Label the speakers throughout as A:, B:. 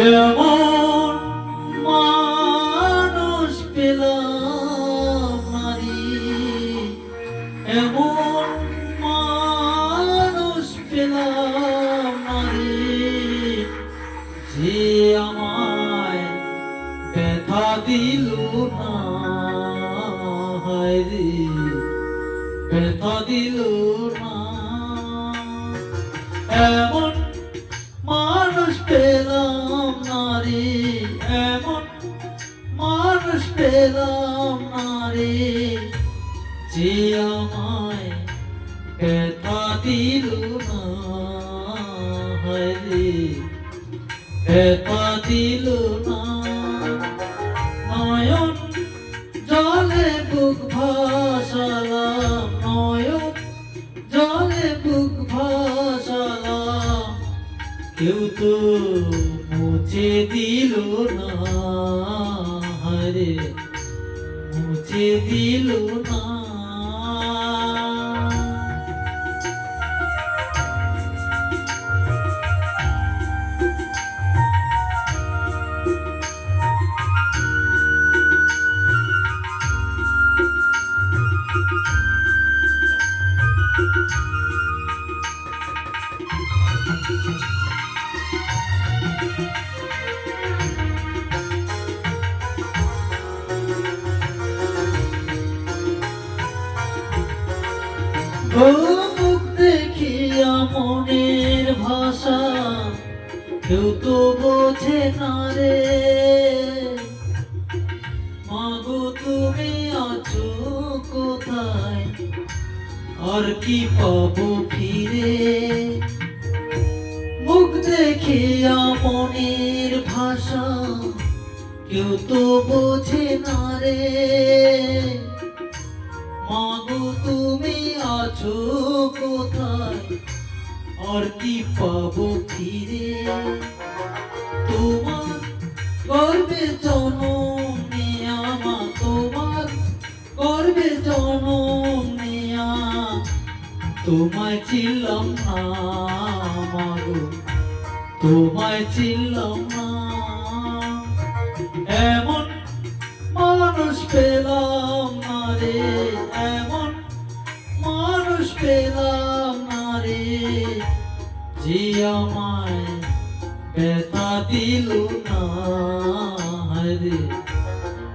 A: এমন মানুষ পেলাম নারী, এমন মানুষ পেলাম নারী, যে আমায় ব্যথা দিল না, হায় রে ব্যথা দিল না। এমন মানুষ পেলাম নারী, এমন মানুষ পেলাম নারী, যে আমায় ব্যথা দিল না, হায় রে ব্যথা দিল না। নয়ন জলে বুক ভাসালাম, নয়ন জলে বুক ভাসালাম, কেউ তো মুছে দিল না, হায় মুছে দিল না। মুখ দেখিয়া মনের ভাষা কেউ তো বোঝে না রে, মাগো তুমি আছো কোথায়, আর কি পাবো ফিরে। মুখ দেখিয়া মনের ভাষা কেউ তো বোঝে না রে, মাগো তুমি আছো কোথায়, আর কি পাবো ফিরে। তোমার গর্বে জনম নেয়া, মা তোমার গর্বে জনম নেয়া, তোমায় চিনলাম না মাগো, তোমায় চিনলাম না। এমন মানুষ পেলাম না রে, এমন মানুষ পেলাম না রে, যে আমায় ব্যথা দিল না, রে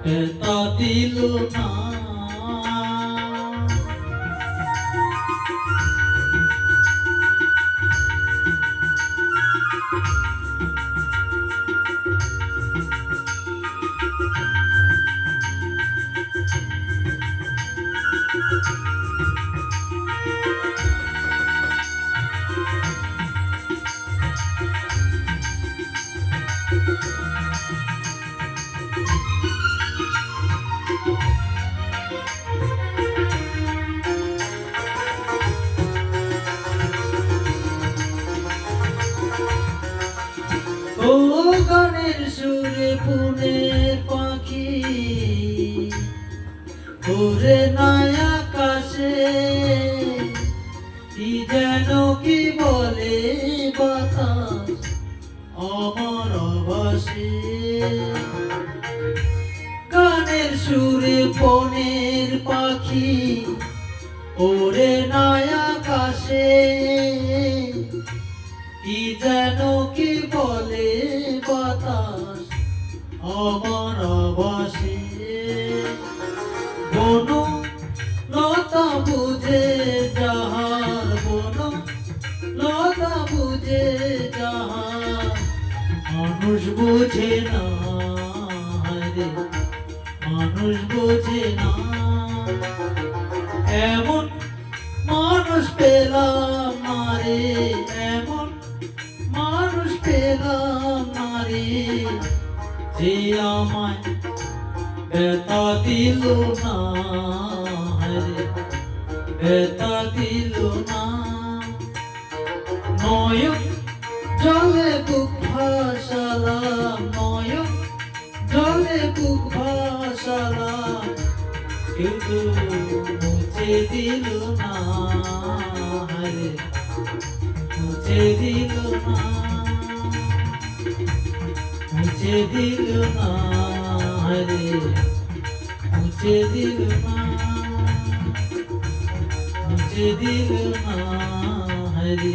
A: ব্যথা দিল না। ও গানের সুরে পুনের পাখি ওরে নাই আকাশে, কি যেন কি বলে বাতাস আমার আভাসে। গানের সুরে বনের পাখি ওরে নাই আকাশে, কি যেন কি বলে বাতাস আমার আভাসে। বন লতা বুঝে যাহার, বন লতা বুঝে যাহার, মানুষ বোঝে না রে, মানুষ বোঝে না। এমন মানুষ পেলাম না রে, এমন মানুষ পেলাম না রে, যে আমায় ব্যথা দিল না, রে ব্যথা দিল না। নয়ন জলে বুক ভাসালাম, নয়ন জলে বুক ভাসালাম, কেউ তো মুছে দিল না, রে মুছে দিল না। মুছে দিল না রে, মুছে দিল না, মুছে দিল না রে।